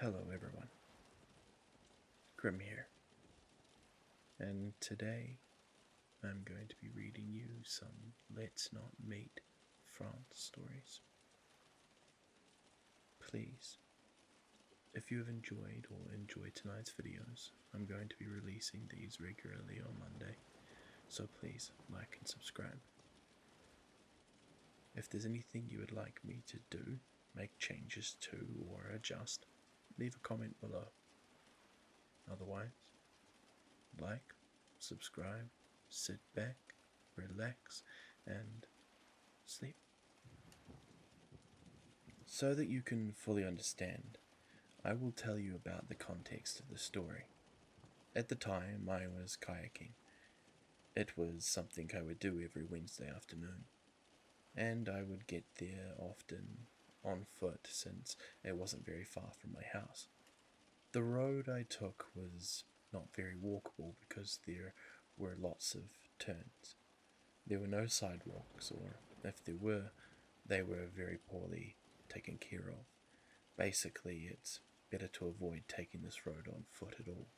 Hello everyone, Grim here, and today I'm going to be reading you some Let's Not Meet France stories. Please, if you have enjoyed or enjoy tonight's videos, I'm going to be releasing these regularly on Monday, so please like and subscribe. If there's anything you would like me to do, make changes to, or adjust, leave a comment below. Otherwise, like, subscribe, sit back, relax, and sleep. So that you can fully understand, I will tell you about the context of the story. At the time, I was kayaking. It was something I would do every Wednesday afternoon, and I would get there often on foot since it wasn't very far from my house. The road I took was not very walkable because there were lots of turns. There were no sidewalks, or if there were, they were very poorly taken care of. Basically, it's better to avoid taking this road on foot at all.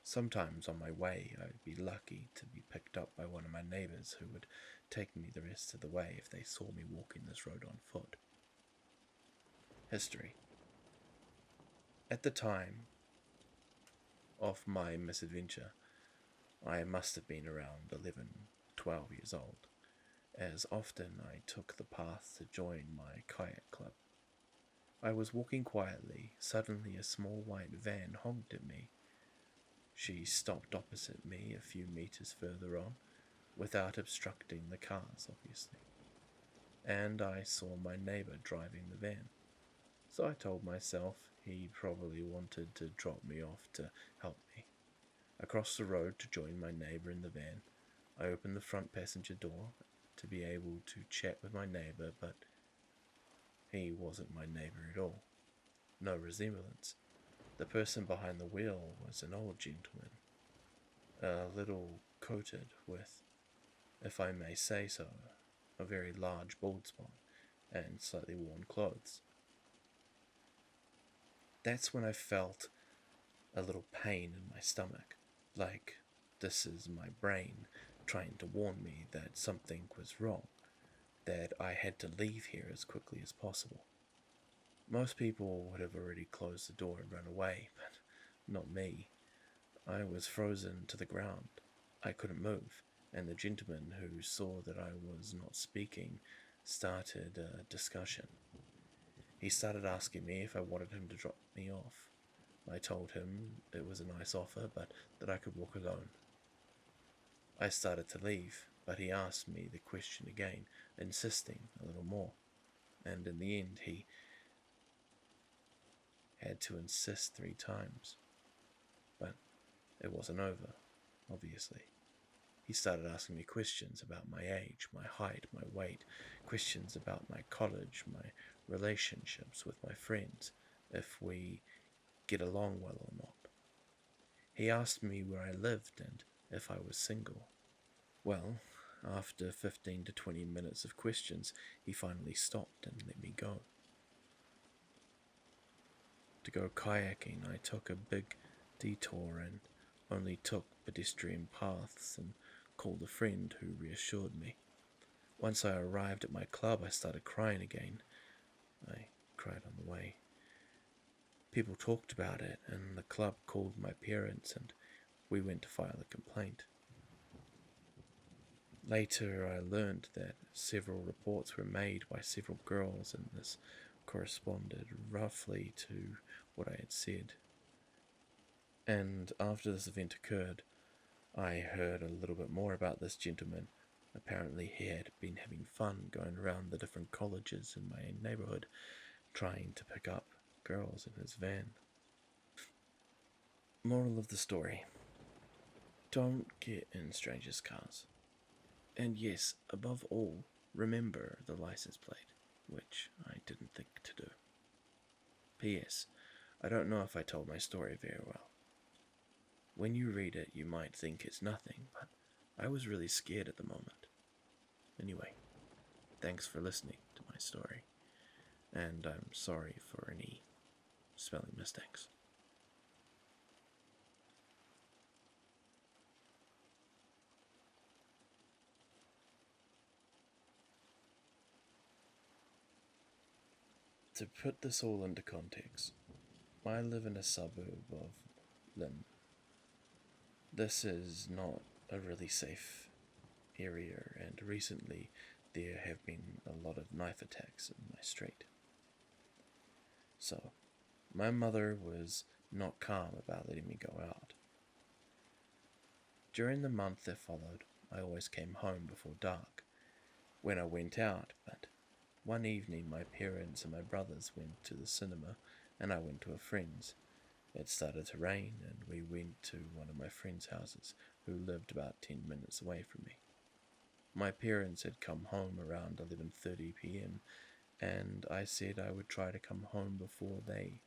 Sometimes on my way, I would be lucky to be picked up by one of my neighbours who would take me the rest of the way if they saw me walking this road on foot. History. At the time of my misadventure, I must have been around 11, 12 years old, as often I took the path to join my kayak club. I was walking quietly. Suddenly a small white van honked at me. She stopped opposite me a few meters further on, without obstructing the cars, obviously, and I saw my neighbor driving the van. So I told myself he probably wanted to drop me off to help me. I crossed the road to join my neighbor in the van. I opened the front passenger door to be able to chat with my neighbor, but he wasn't my neighbor at all. No resemblance. The person behind the wheel was an old gentleman, a little coated with, if I may say so, a very large bald spot and slightly worn clothes. That's when I felt a little pain in my stomach, like this is my brain trying to warn me that something was wrong, that I had to leave here as quickly as possible. Most people would have already closed the door and run away, but not me. I was frozen to the ground. I couldn't move, and the gentleman who saw that I was not speaking started a discussion. He started asking me if I wanted him to drop me off. I told him it was a nice offer, but that I could walk alone. I started to leave, but he asked me the question again, insisting a little more, and in the end he had to insist 3 times. But it wasn't over, obviously. He started asking me questions about my age, my height, my weight, questions about my college, my relationships with my friends, if we get along well or not. He asked me where I lived and if I was single. Well, after 15 to 20 minutes of questions, he finally stopped and let me go. To go kayaking, I took a big detour and only took pedestrian paths and called a friend who reassured me. Once I arrived at my club, I started crying again. I cried on the way. People talked about it, and the club called my parents, and we went to file a complaint. Later, I learned that several reports were made by several girls, and this corresponded roughly to what I had said. And after this event occurred, I heard a little bit more about this gentleman. Apparently he had been having fun going around the different colleges in my neighborhood, trying to pick up girls in his van. Moral of the story: don't get in strangers' cars. And yes, above all, remember the license plate, which I didn't think to do. P.S. I don't know if I told my story very well. When you read it, you might think it's nothing, but I was really scared at the moment. Anyway, thanks for listening to my story, and I'm sorry for any spelling mistakes. To put this all into context, I live in a suburb of Lynn. This is not a really safe area, and recently there have been a lot of knife attacks in my street. So, my mother was not calm about letting me go out. During the month that followed, I always came home before dark when I went out, but one evening my parents and my brothers went to the cinema and I went to a friend's. It started to rain and we went to one of my friend's houses who lived about 10 minutes away from me. My parents had come home around 11:30 p.m. and I said I would try to come home before they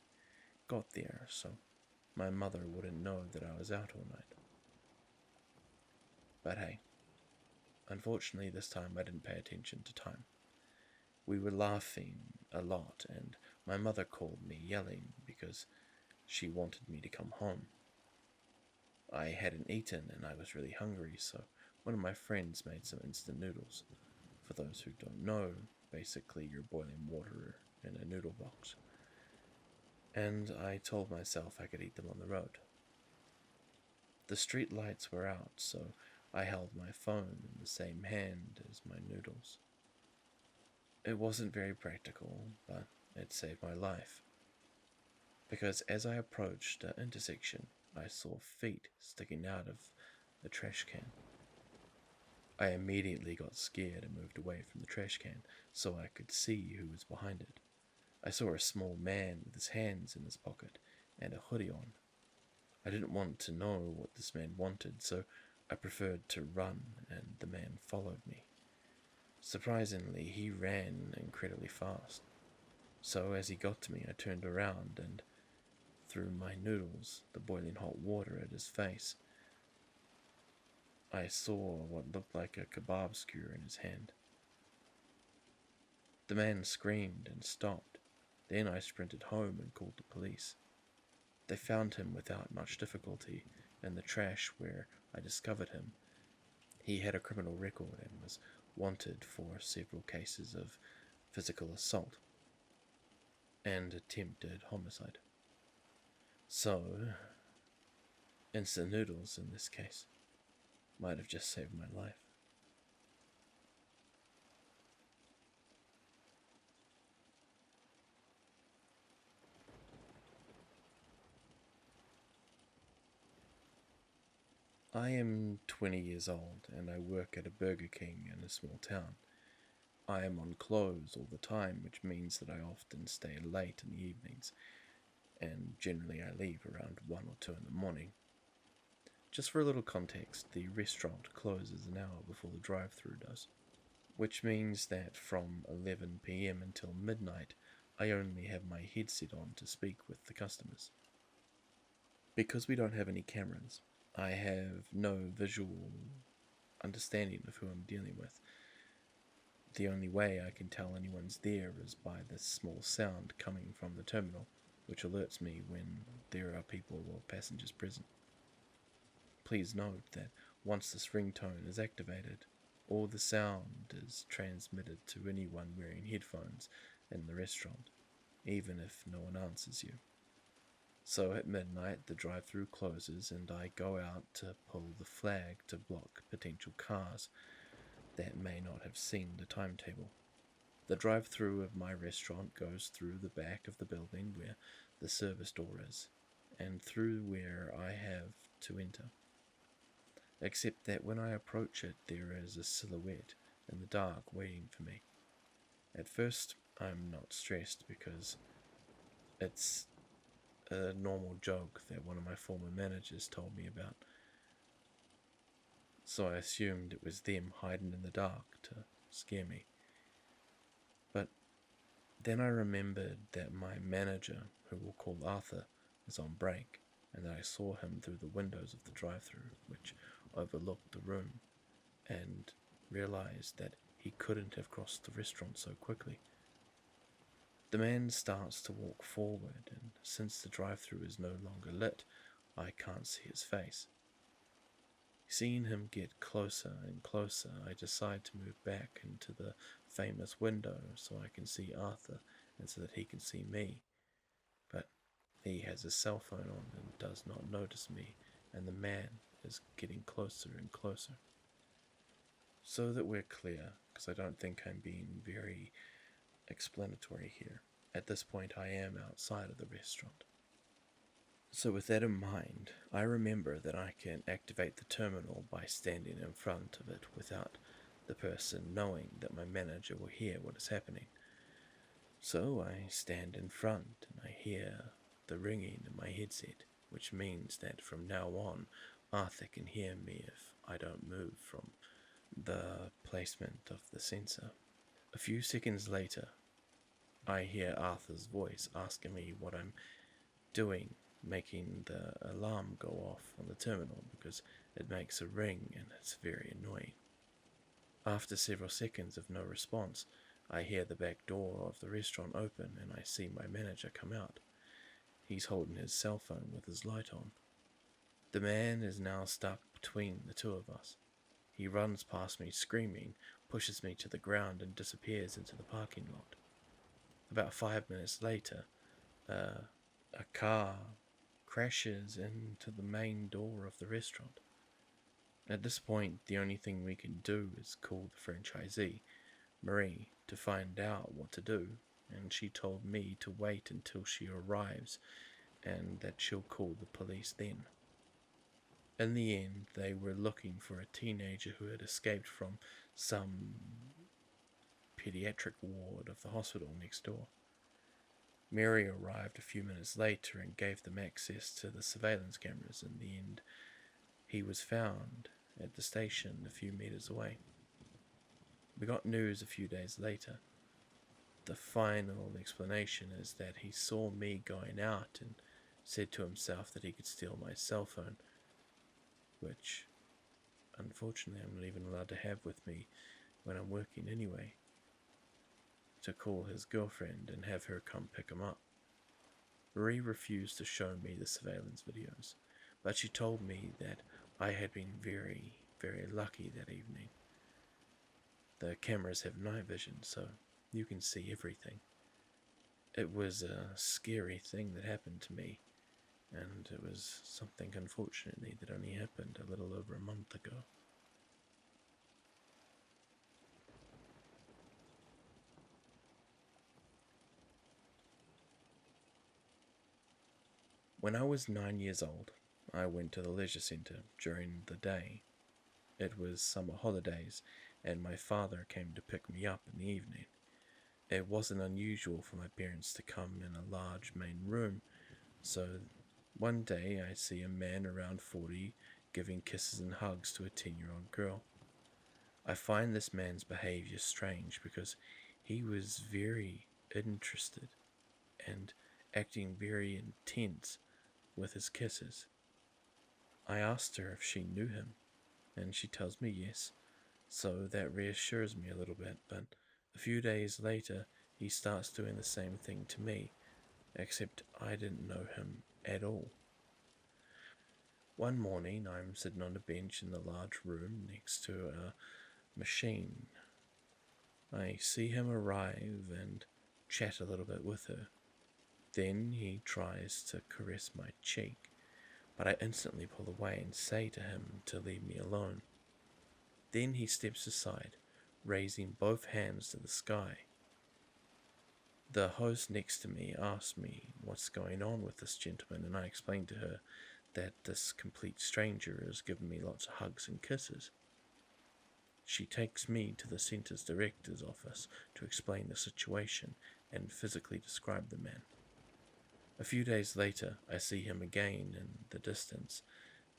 got there so my mother wouldn't know that I was out all night. But hey, unfortunately this time I didn't pay attention to time. We were laughing a lot and my mother called me yelling because she wanted me to come home. I hadn't eaten and I was really hungry, so one of my friends made some instant noodles. For those who don't know, basically you're boiling water in a noodle box. And I told myself I could eat them on the road. The street lights were out, so I held my phone in the same hand as my noodles. It wasn't very practical, but it saved my life. Because as I approached the intersection, I saw feet sticking out of the trash can. I immediately got scared and moved away from the trash can so I could see who was behind it. I saw a small man with his hands in his pocket and a hoodie on. I didn't want to know what this man wanted, so I preferred to run, and the man followed me. Surprisingly, he ran incredibly fast. So as he got to me, I turned around and threw my noodles, the boiling hot water, at his face. I saw what looked like a kebab skewer in his hand. The man screamed and stopped. Then I sprinted home and called the police. They found him without much difficulty in the trash where I discovered him. He had a criminal record and was wanted for several cases of physical assault and attempted homicide. So, instant noodles in this case might have just saved my life. I am 20 years old and I work at a Burger King in a small town. I am on close all the time, which means that I often stay late in the evenings, and generally I leave around 1 or 2 in the morning. Just for a little context, the restaurant closes an hour before the drive-thru does, which means that from 11 p.m. until midnight, I only have my headset on to speak with the customers. Because we don't have any cameras, I have no visual understanding of who I'm dealing with. The only way I can tell anyone's there is by this small sound coming from the terminal, which alerts me when there are people or passengers present. Please note that once this ringtone is activated, all the sound is transmitted to anyone wearing headphones in the restaurant, even if no one answers you. So at midnight the drive-thru closes and I go out to pull the flag to block potential cars that may not have seen the timetable. The drive-thru of my restaurant goes through the back of the building where the service door is, and through where I have to enter. Except that when I approach it, there is a silhouette in the dark waiting for me. At first, I'm not stressed because it's a normal joke that one of my former managers told me about. So I assumed it was them hiding in the dark to scare me. But then I remembered that my manager, who we'll call Arthur, is on break, and that I saw him through the windows of the drive-thru, which overlooked the room, and realized that he couldn't have crossed the restaurant so quickly. The man starts to walk forward, and since the drive-through is no longer lit, I can't see his face. Seeing him get closer and closer, I decide to move back into the famous window so I can see Arthur and so that he can see me. But he has his cell phone on and does not notice me, and the man is getting closer and closer. So that we're clear, because I don't think I'm being very explanatory here, at this point I am outside of the restaurant. So with that in mind, I remember that I can activate the terminal by standing in front of it without the person knowing that my manager will hear what is happening. So I stand in front and I hear the ringing in my headset, which means that from now on Arthur can hear me if I don't move from the placement of the sensor. A few seconds later, I hear Arthur's voice asking me what I'm doing, making the alarm go off on the terminal because it makes a ring and it's very annoying. After several seconds of no response, I hear the back door of the restaurant open and I see my manager come out. He's holding his cell phone with his light on. The man is now stuck between the two of us. He runs past me screaming, pushes me to the ground and disappears into the parking lot. About 5 minutes later, a car crashes into the main door of the restaurant. At this point, the only thing we can do is call the franchisee, Marie, to find out what to do, and she told me to wait until she arrives and that she'll call the police then. In the end, they were looking for a teenager who had escaped from some pediatric ward of the hospital next door. Mary arrived a few minutes later and gave them access to the surveillance cameras. In the end, he was found at the station a few meters away. We got news a few days later. The final explanation is that he saw me going out and said to himself that he could steal my cell phone, which unfortunately I'm not even allowed to have with me when I'm working anyway, to call his girlfriend and have her come pick him up. Marie refused to show me the surveillance videos, but she told me that I had been very, very lucky that evening. The cameras have night vision, so you can see everything. It was a scary thing that happened to me, and it was something, unfortunately, that only happened a little over a month ago. When I was 9 years old, I went to the leisure centre during the day. It was summer holidays, and my father came to pick me up in the evening. It wasn't unusual for my parents to come in a large main room, so one day I see a man around 40 giving kisses and hugs to a 10-year-old girl. I find this man's behaviour strange because he was very interested and acting very intense with his kisses. I asked her if she knew him, and she tells me yes, so that reassures me a little bit, but a few days later he starts doing the same thing to me, except I didn't know him at all. One morning I'm sitting on a bench in the large room next to a machine. I see him arrive and chat a little bit with her. Then he tries to caress my cheek, but I instantly pull away and say to him to leave me alone. Then he steps aside, raising both hands to the sky. The host next to me asks me what's going on with this gentleman, and I explain to her that this complete stranger has given me lots of hugs and kisses. She takes me to the centre's director's office to explain the situation and physically describe the man. A few days later, I see him again in the distance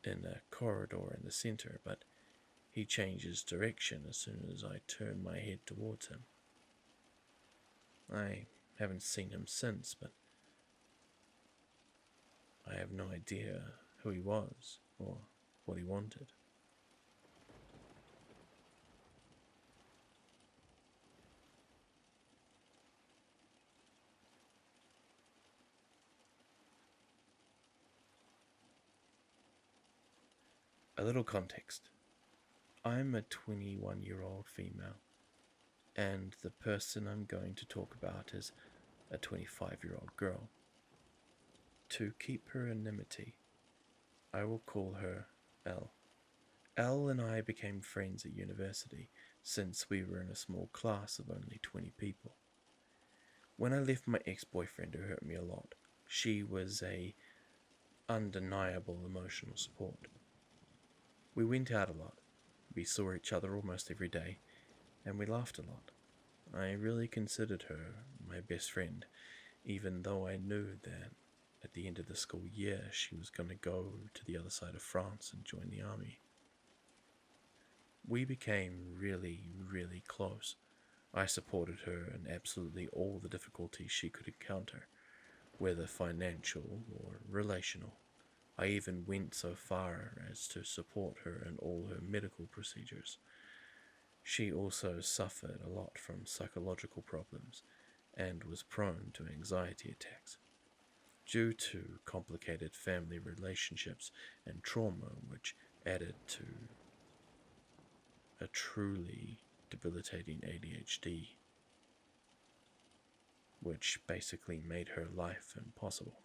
in a corridor in the centre, but he changes direction as soon as I turn my head towards him. I haven't seen him since, but I have no idea who he was or what he wanted. little context. I'm a 21-year-old female, and the person I'm going to talk about is a 25-year-old girl. To keep her anonymity, I will call her Elle. Elle and I became friends at university since we were in a small class of only 20 people. When I left my ex-boyfriend who hurt me a lot, she was a undeniable emotional support. We went out a lot, we saw each other almost every day, and we laughed a lot. I really considered her my best friend, even though I knew that at the end of the school year she was going to go to the other side of France and join the army. We became really, really close. I supported her in absolutely all the difficulties she could encounter, whether financial or relational. I even went so far as to support her in all her medical procedures. She also suffered a lot from psychological problems and was prone to anxiety attacks due to complicated family relationships and trauma, which added to a truly debilitating ADHD, which basically made her life impossible.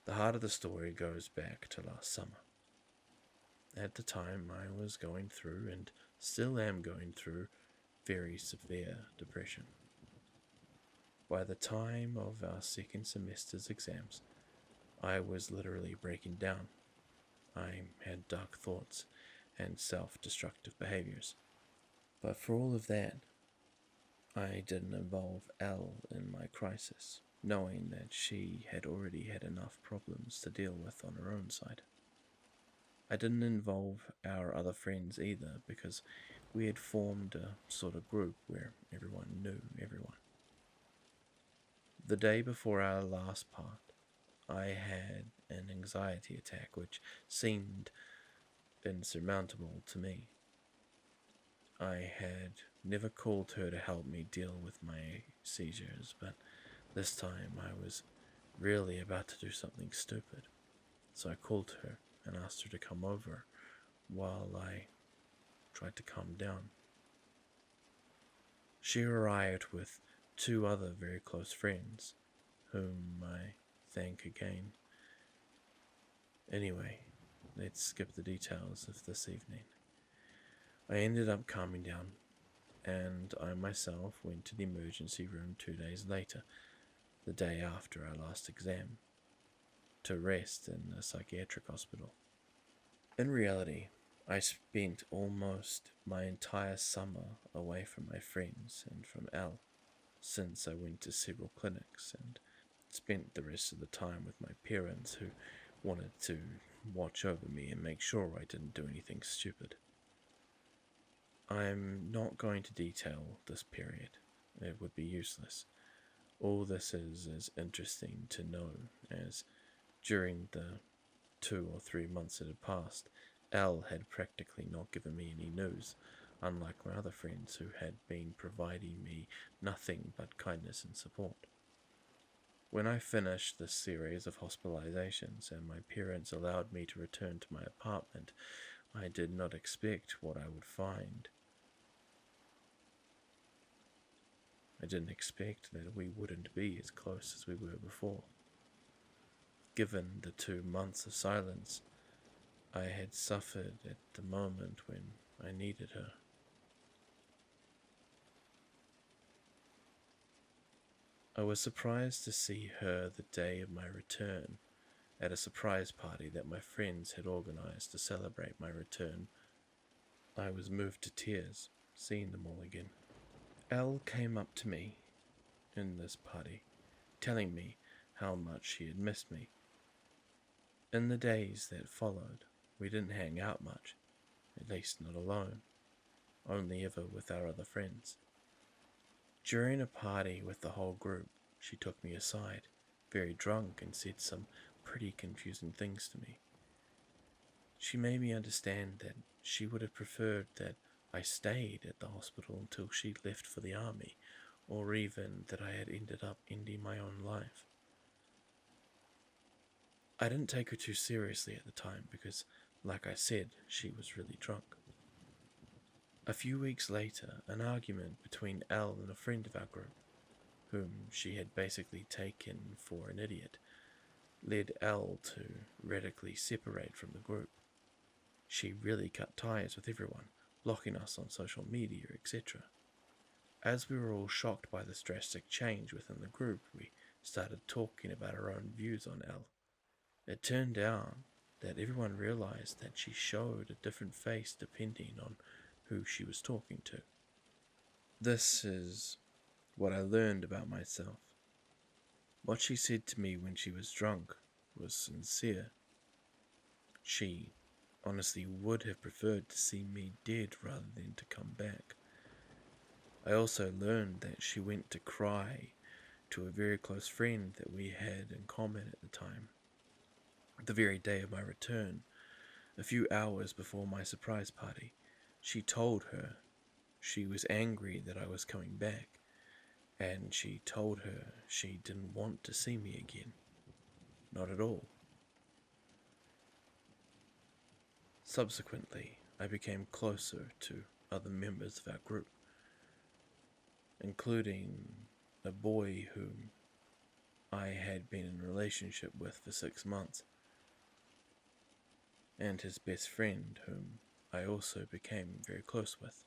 The heart of the story goes back to last summer. At the time, I was going through, and still am going through, very severe depression. By the time of our second semester's exams, I was literally breaking down. I had dark thoughts and self-destructive behaviors. But for all of that, I didn't involve Elle in my crisis, knowing that she had already had enough problems to deal with on her own side. I didn't involve our other friends either, because we had formed a sort of group where everyone knew everyone. The day before our last part, I had an anxiety attack which seemed insurmountable to me. I had never called her to help me deal with my seizures, but this time I was really about to do something stupid. So I called her and asked her to come over while I tried to calm down. She arrived with 2 other very close friends, whom I thank again. Anyway, let's skip the details of this evening. I ended up calming down, and I myself went to the emergency room 2 days later, the day after our last exam, to rest in a psychiatric hospital. In reality, I spent almost my entire summer away from my friends and from Elle, since I went to several clinics and spent the rest of the time with my parents, who wanted to watch over me and make sure I didn't do anything stupid. I'm not going to detail this period. It would be useless. All this is interesting to know, as during the 2 or 3 months that had passed, Elle had practically not given me any news, unlike my other friends who had been providing me nothing but kindness and support. When I finished this series of hospitalizations and my parents allowed me to return to my apartment, I did not expect what I would find. I didn't expect that we wouldn't be as close as we were before. Given the 2 months of silence I had suffered at the moment when I needed her. I was surprised to see her the day of my return at a surprise party that my friends had organized to celebrate my return. I was moved to tears seeing them all again. Elle came up to me in this party, telling me how much she had missed me. In the days that followed, we didn't hang out much, at least not alone, only ever with our other friends. During a party with the whole group, she took me aside, very drunk, and said some pretty confusing things to me. She made me understand that she would have preferred that I stayed at the hospital until she left for the army, or even that I had ended up ending my own life. I didn't take her too seriously at the time because Like I said, she was really drunk. A few weeks later, an argument between Elle and a friend of our group, whom she had basically taken for an idiot, led Elle to radically separate from the group. She really cut ties with everyone, blocking us on social media, etc. As we were all shocked by this drastic change within the group, we started talking about our own views on Elle. It turned out that everyone realized that she showed a different face depending on who she was talking to. This is what I learned about myself. What she said to me when she was drunk was sincere. She honestly would have preferred to see me dead rather than to come back. I also learned that she went to cry to a very close friend that we had in common at the time. The very day of my return, a few hours before my surprise party, she told her she was angry that I was coming back, and she told her she didn't want to see me again. Not at all. Subsequently, I became closer to other members of our group, including a boy whom I had been in a relationship with for 6 months, and his best friend, whom I also became very close with.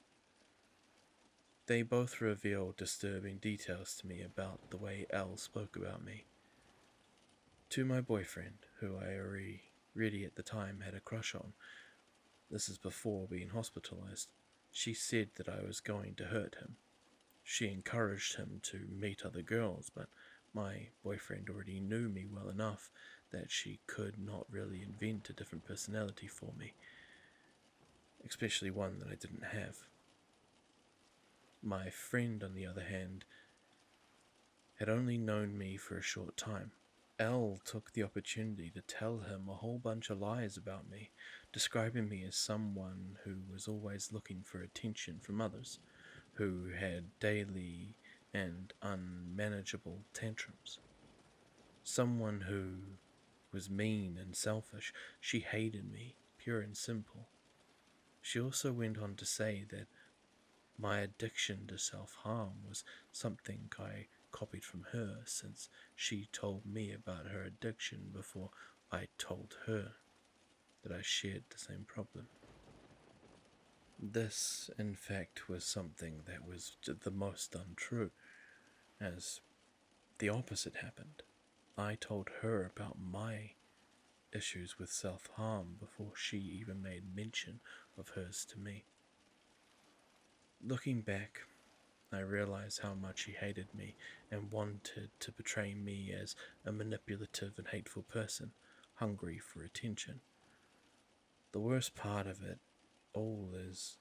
They both revealed disturbing details to me about the way Elle spoke about me. To my boyfriend, who I already at the time had a crush on, this is before being hospitalized, she said that I was going to hurt him. She encouraged him to meet other girls, but my boyfriend already knew me well enough that she could not really invent a different personality for me, especially one that I didn't have. My friend, on the other hand, had only known me for a short time. Elle took the opportunity to tell him a whole bunch of lies about me, describing me as someone who was always looking for attention from others, who had daily and unmanageable tantrums. Someone who was mean and selfish. She hated me, pure and simple. She also went on to say that my addiction to self-harm was something I copied from her, since she told me about her addiction before I told her that I shared the same problem. This, in fact, was something that was the most untrue, as the opposite happened. I told her about my issues with self-harm before she even made mention of hers to me. Looking back, I realized how much she hated me and wanted to portray me as a manipulative and hateful person, hungry for attention. The worst part of it all is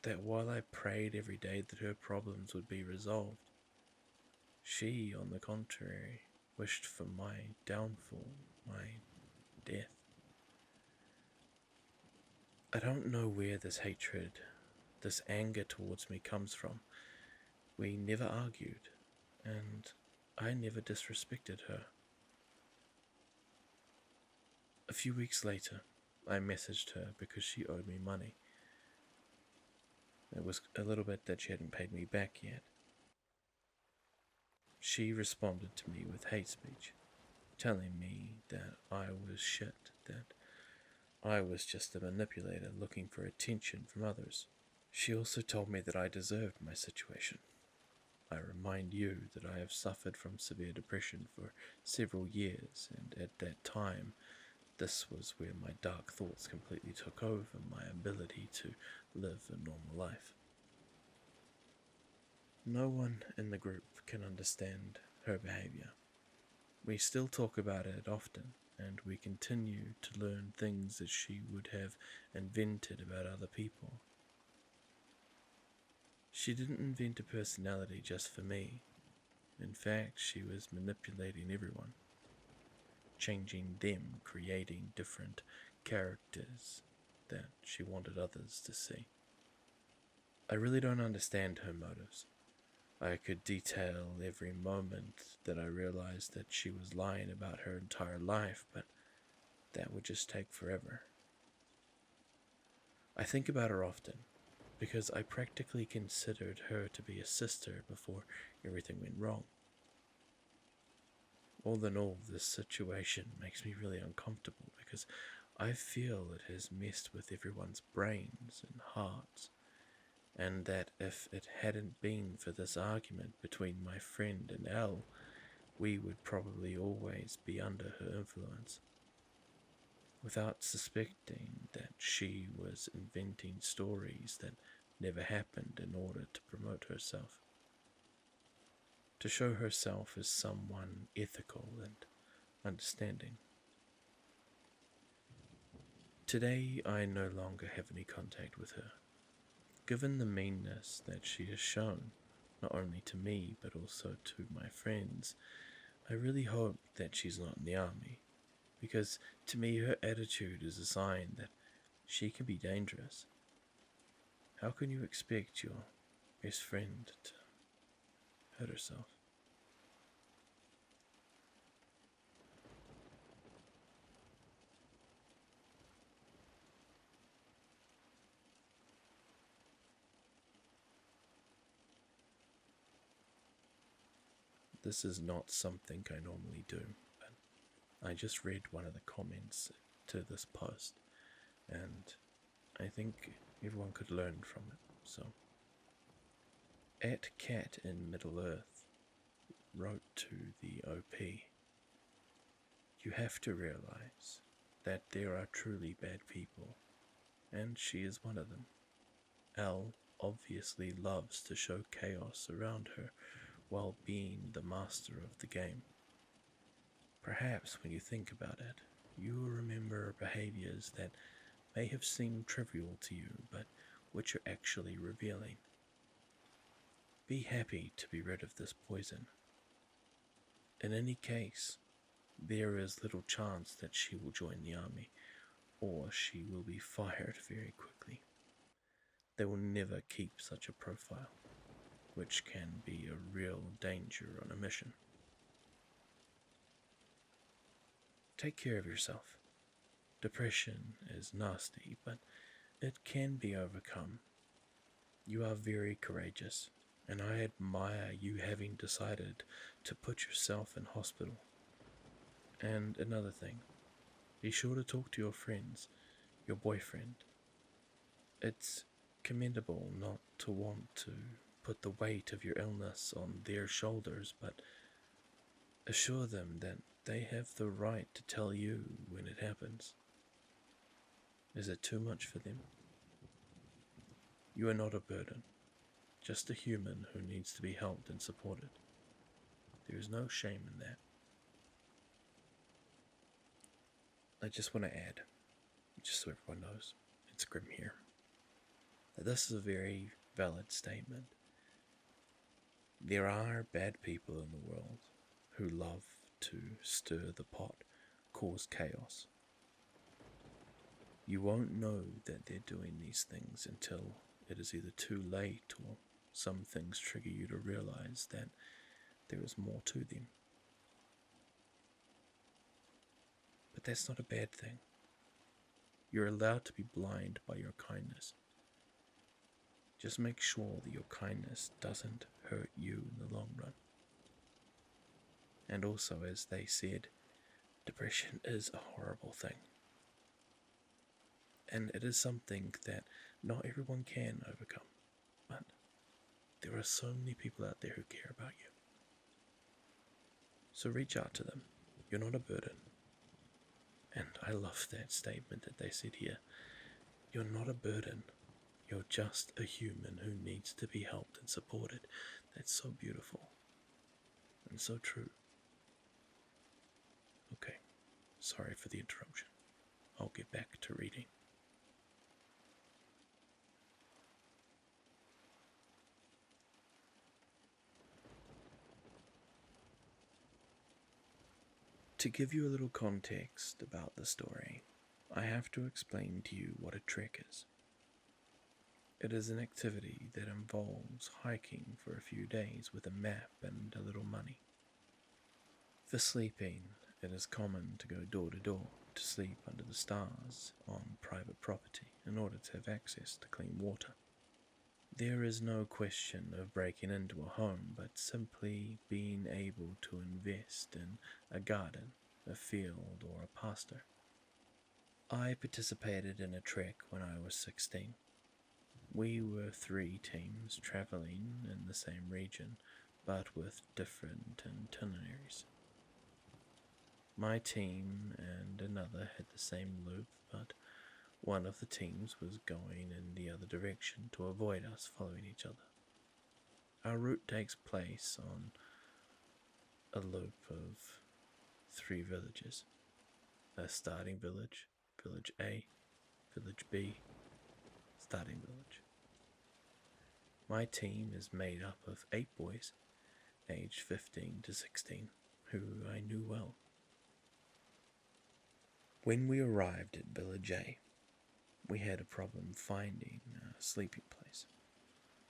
that while I prayed every day that her problems would be resolved, she, on the contrary, wished for my downfall, my death. I don't know where this hatred, this anger towards me comes from. We never argued, and I never disrespected her. A few weeks later, I messaged her because she owed me money. It was a little bit that she hadn't paid me back yet. She responded to me with hate speech, telling me that I was shit, that I was just a manipulator looking for attention from others. She also told me that I deserved my situation. I remind you that I have suffered from severe depression for several years, and at that time, this was where my dark thoughts completely took over my ability to live a normal life. No one in the group can understand her behavior. We still talk about it often, and we continue to learn things that she would have invented about other people. She didn't invent a personality just for me. In fact, she was manipulating everyone, changing them, creating different characters that she wanted others to see. I really don't understand her motives. I could detail every moment that I realized that she was lying about her entire life, but that would just take forever. I think about her often, because I practically considered her to be a sister before everything went wrong. All in all, this situation makes me really uncomfortable because I feel it has messed with everyone's brains and hearts, and that if it hadn't been for this argument between my friend and Elle, we would probably always be under her influence, without suspecting that she was inventing stories that never happened in order to promote herself, to show herself as someone ethical and understanding. Today, I no longer have any contact with her. Given the meanness that she has shown, not only to me but also to my friends, I really hope that she's not in the army, because to me her attitude is a sign that she can be dangerous. How can you expect your best friend to hurt herself? This is not something I normally do, but I just read one of the comments to this post, and I think everyone could learn from it. So, at Cat in Middle Earth wrote to the OP, "You have to realize that there are truly bad people, and she is one of them. Elle obviously loves to show chaos around her while being the master of the game. Perhaps when you think about it, you will remember behaviors that may have seemed trivial to you, but which are actually revealing. Be happy to be rid of this poison. In any case, there is little chance that she will join the army, or she will be fired very quickly. They will never keep such a profile, which can be a real danger on a mission. Take care of yourself. Depression is nasty, but it can be overcome. You are very courageous, and I admire you having decided to put yourself in hospital. And another thing, be sure to talk to your friends, your boyfriend. It's commendable not to want to put the weight of your illness on their shoulders, but assure them that they have the right to tell you when it happens. Is it too much for them? You are not a burden, just a human who needs to be helped and supported. There is no shame in that." I just want to add, just so everyone knows, it's Grim here, that this is a very valid statement. There are bad people in the world who love to stir the pot, cause chaos. You won't know that they're doing these things until it is either too late or some things trigger you to realize that there is more to them. But that's not a bad thing. You're allowed to be blind by your kindness. Just make sure that your kindness doesn't hurt you in the long run. And also, as they said, depression is a horrible thing. And it is something that not everyone can overcome. But there are so many people out there who care about you. So reach out to them. You're not a burden. And I love that statement that they said here. You're not a burden. You're just a human who needs to be helped and supported. That's so beautiful. And so true. Okay. Sorry for the interruption. I'll get back to reading. To give you a little context about the story, I have to explain to you what a trek is. It is an activity that involves hiking for a few days with a map and a little money. For sleeping, it is common to go door to door, to sleep under the stars on private property in order to have access to clean water. There is no question of breaking into a home, but simply being able to invest in a garden, a field, or a pasture. I participated in a trek when I was 16. We were 3 teams traveling in the same region, but with different itineraries. My team and another had the same loop, but one of the teams was going in the other direction to avoid us following each other. Our route takes place on a loop of 3 villages: a starting village, village A, village B, starting village. My team is made up of 8 boys, aged 15 to 16, who I knew well. When we arrived at village A, we had a problem finding a sleeping place.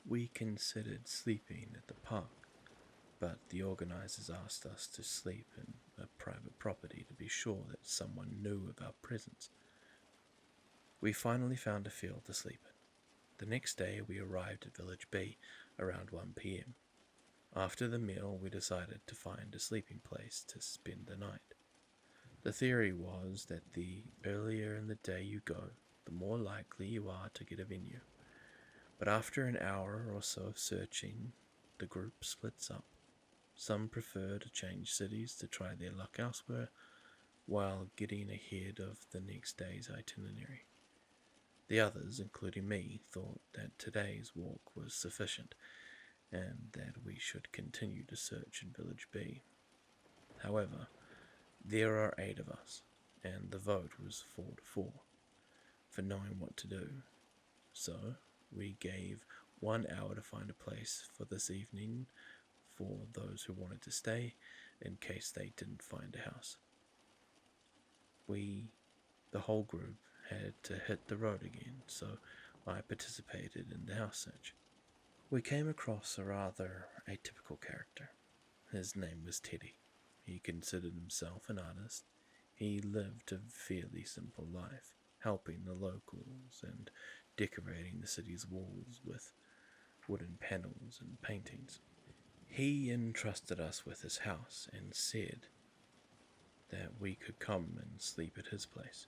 We considered sleeping at the park, but the organizers asked us to sleep in a private property to be sure that someone knew of our presence. We finally found a field to sleep in. The next day we arrived at village B around 1 p.m. After the meal we decided to find a sleeping place to spend the night. The theory was that the earlier in the day you go, the more likely you are to get a venue. But after an hour or so of searching, the group splits up. Some prefer to change cities to try their luck elsewhere, while getting ahead of the next day's itinerary. The others, including me, thought that today's walk was sufficient, and that we should continue to search in Village B. However, there are 8 of us, and the vote was 4-4 for knowing what to do. So, we gave 1 hour to find a place for this evening for those who wanted to stay, in case they didn't find a house. The whole group, had to hit the road again, so I participated in the house search. We came across a rather atypical character. His name was Teddy. He considered himself an artist. He lived a fairly simple life, helping the locals and decorating the city's walls with wooden panels and paintings. He entrusted us with his house and said that we could come and sleep at his place.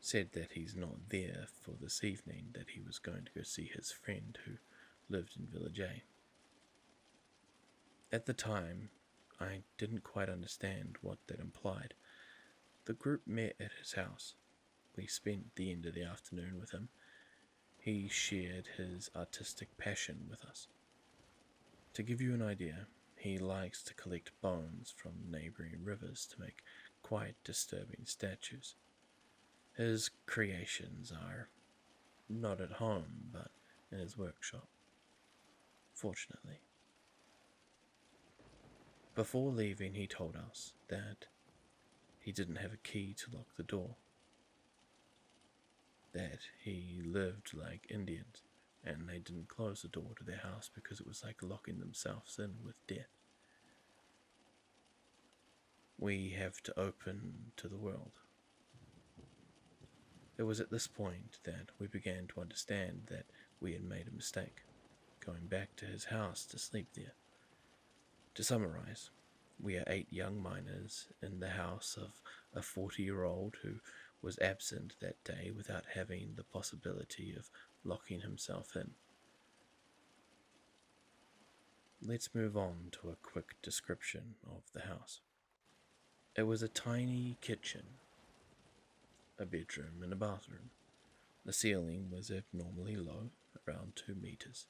Said that he's not there for this evening, that he was going to go see his friend who lived in Village A. At the time, I didn't quite understand what that implied. The group met at his house. We spent the end of the afternoon with him. He shared his artistic passion with us. To give you an idea, he likes to collect bones from neighboring rivers to make quite disturbing statues. His creations are not at home, but in his workshop, fortunately. Before leaving, he told us that he didn't have a key to lock the door, that he lived like Indians, and they didn't close the door to their house because it was like locking themselves in with death. We have to open to the world. It was at this point that we began to understand that we had made a mistake, going back to his house to sleep there. To summarize, we are 8 young miners in the house of a 40-year-old who was absent that day without having the possibility of locking himself in. Let's move on to a quick description of the house. It was a tiny kitchen, a bedroom and a bathroom. The ceiling was abnormally low, around 2 meters.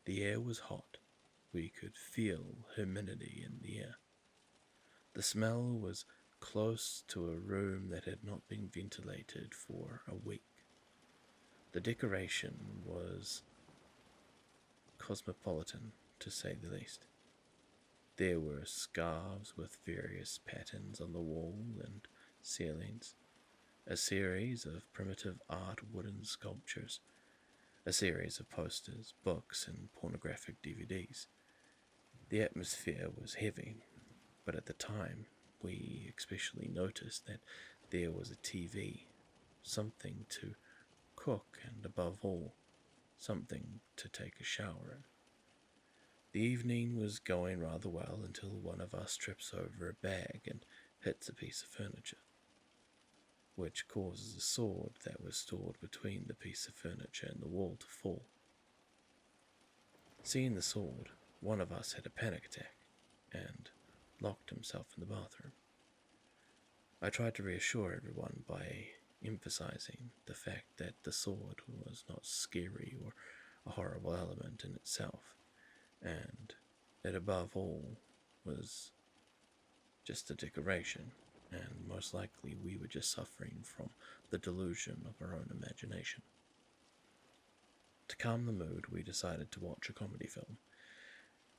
The air was hot. We could feel humidity in the air. The smell was close to a room that had not been ventilated for a week. The decoration was cosmopolitan, to say the least. There were scarves with various patterns on the wall and ceilings, a series of primitive art wooden sculptures, a series of posters, books, and pornographic DVDs. The atmosphere was heavy, but at the time we especially noticed that There was a TV, something to cook, and above all, something to take a shower in. The evening was going rather well until one of us trips over a bag and hits a piece of furniture, which causes a sword that was stored between the piece of furniture and the wall to fall. Seeing the sword, one of us had a panic attack and locked himself in the bathroom. I tried to reassure everyone by emphasizing the fact that the sword was not scary or a horrible element in itself, and it above all was just a decoration, and most likely we were just suffering from the delusion of our own imagination. To calm the mood, we decided to watch a comedy film.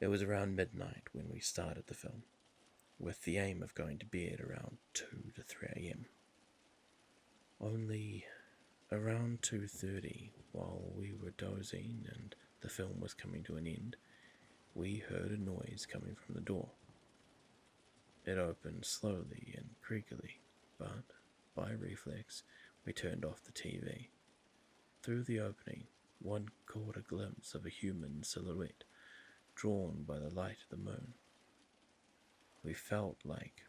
It was around midnight when we started the film, with the aim of going to bed around 2 to 3 a.m. Only around 2:30, while we were dozing and the film was coming to an end, we heard a noise coming from the door. It opened slowly and creakily, but by reflex, we turned off the TV. Through the opening, one caught a glimpse of a human silhouette, drawn by the light of the moon. We felt like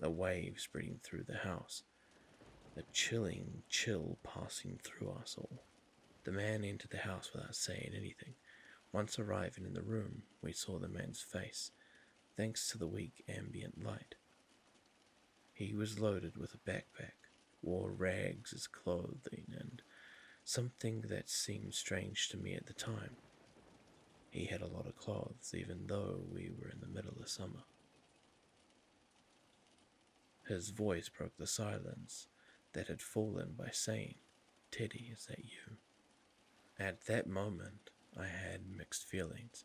a wave spreading through the house, a chilling chill passing through us all. The man entered the house without saying anything. Once arriving in the room, we saw the man's face, thanks to the weak ambient light. He was loaded with a backpack, wore rags as clothing, and something that seemed strange to me at the time. He had a lot of clothes, even though we were in the middle of summer. His voice broke the silence that had fallen by saying, "Teddy, is that you?" At that moment, I had mixed feelings,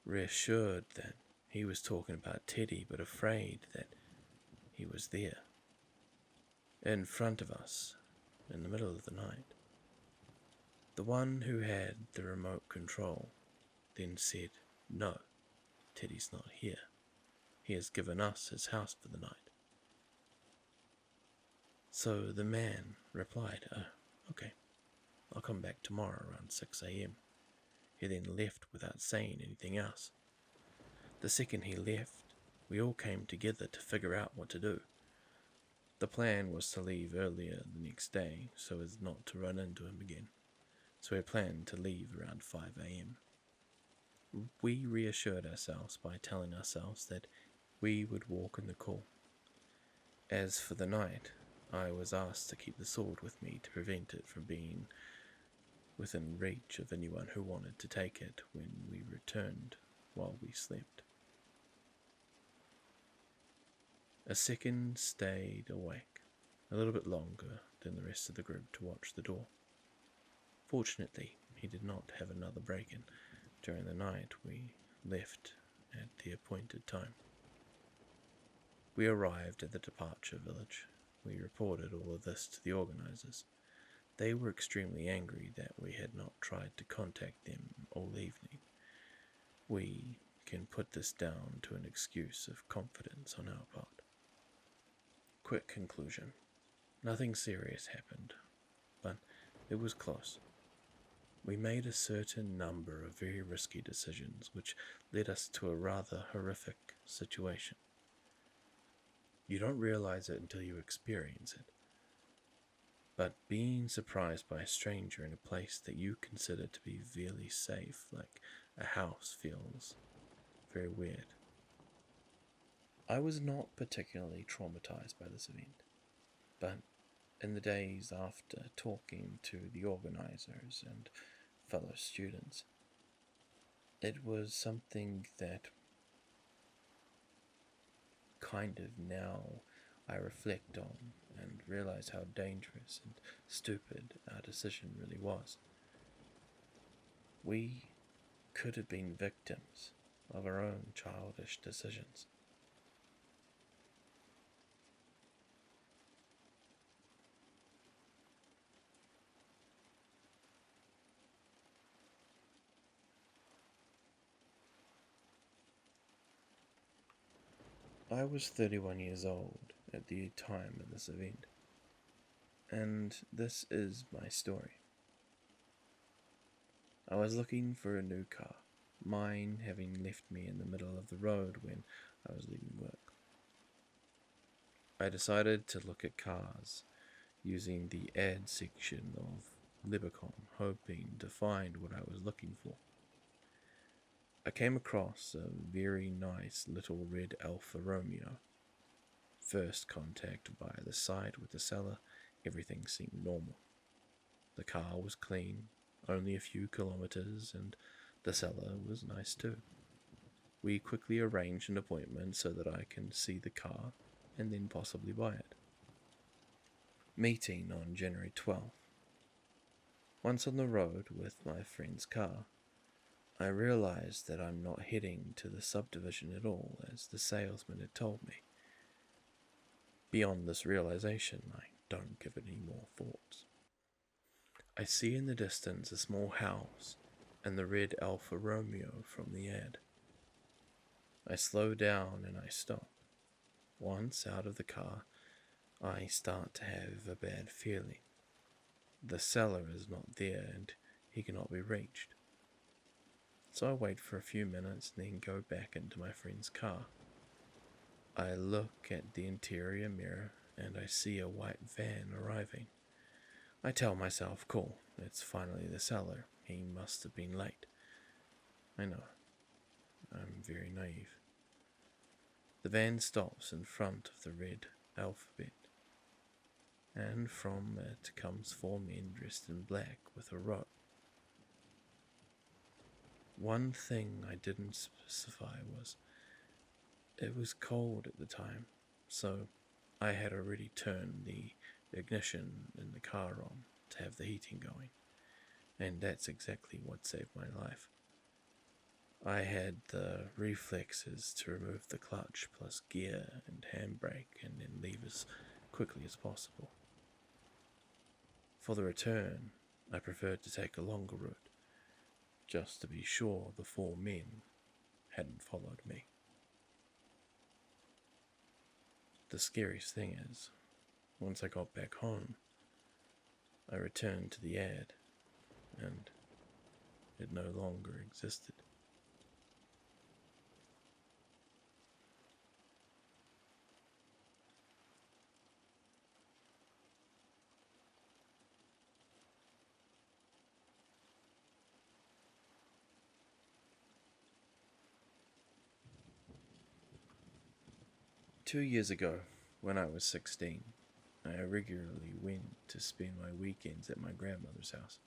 reassured that he was talking about Teddy, but afraid that he was there, in front of us, in the middle of the night. The one who had the remote control then said, "No, Teddy's not here. He has given us his house for the night." So the man replied, "Okay, I'll come back tomorrow around 6 a.m. He then left without saying anything else. The second he left, we all came together to figure out what to do. The plan was to leave earlier the next day so as not to run into him again, so we planned to leave around 5 a.m. We reassured ourselves by telling ourselves that we would walk in the cool. As for the night, I was asked to keep the sword with me to prevent it from being within reach of anyone who wanted to take it when we returned while we slept. A second stayed awake, a little bit longer than the rest of the group to watch the door. Fortunately, he did not have another break-in during the night we left at the appointed time. We arrived at the departure village. We reported all of this to the organizers. They were extremely angry that we had not tried to contact them all evening. We can put this down to an excuse of confidence on our part. Quick conclusion. Nothing serious happened, but it was close. We made a certain number of very risky decisions which led us to a rather horrific situation. You don't realize it until you experience it. But being surprised by a stranger in a place that you consider to be really safe, like a house, feels very weird. I was not particularly traumatized by this event, but in the days after talking to the organizers and fellow students, it was something that kind of now I reflect on and realize how dangerous and stupid our decision really was. We could have been victims of our own childish decisions. I was 31 years old at the time of this event. And this is my story. I was looking for a new car, mine having left me in the middle of the road when I was leaving work. I decided to look at cars using the ad section of Libicon, hoping to find what I was looking for. I came across a very nice little red Alfa Romeo. First contact by the site with the seller, everything seemed normal. The car was clean, only a few kilometers, and the seller was nice too. We quickly arranged an appointment so that I can see the car and then possibly buy it. Meeting on January 12th. Once on the road with my friend's car, I realized that I'm not heading to the subdivision at all, as the salesman had told me. Beyond this realization, I don't give it any more thoughts. I see in the distance a small house and the red Alfa Romeo from the ad. I slow down and I stop. Once out of the car, I start to have a bad feeling. The seller is not there and he cannot be reached. So I wait for a few minutes and then go back into my friend's car. I look at the interior mirror and I see a white van arriving. I tell myself, cool, it's finally the seller. He must have been late. I know. I'm very naive. The van stops in front of the red alphabet, and from it comes 4 men dressed in black with a rope. One thing I didn't specify was it was cold at the time, so I had already turned the ignition in the car on to have the heating going, and that's exactly what saved my life. I had the reflexes to remove the clutch plus gear and handbrake and then leave as quickly as possible. For the return, I preferred to take a longer route, just to be sure the 4 men hadn't followed me. The scariest thing is, once I got back home, I returned to the ad, and it no longer existed. Two years ago, when I was 16, I regularly went to spend my weekends at my grandmother's house,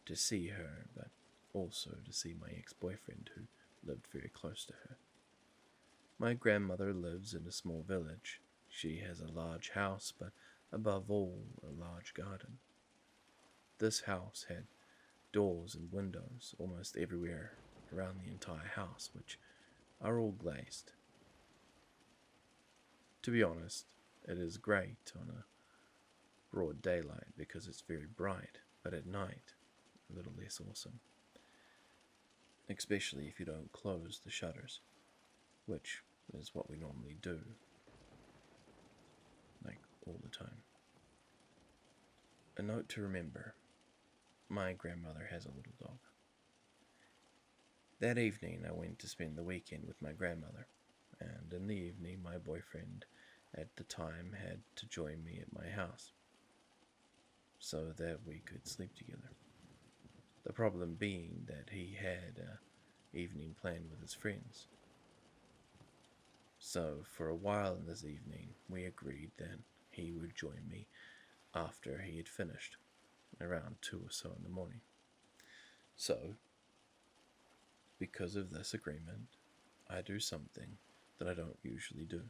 to see her, but also to see my ex-boyfriend who lived very close to her. My grandmother lives in a small village. She has a large house, but above all, a large garden. This house had doors and windows almost everywhere around the entire house, which are all glazed. To be honest, it is great on a broad daylight because it's very bright, but at night, a little less awesome. Especially if you don't close the shutters, which is what we normally do, like all the time. A note to remember, my grandmother has a little dog. That evening I went to spend the weekend with my grandmother, and in the evening my boyfriend at the time had to join me at my house so that we could sleep together. The problem being that he had an evening planned with his friends. So for a while in this evening we agreed that he would join me after he had finished, around 2 or so in the morning. So, because of this agreement, I do something that I don't usually do.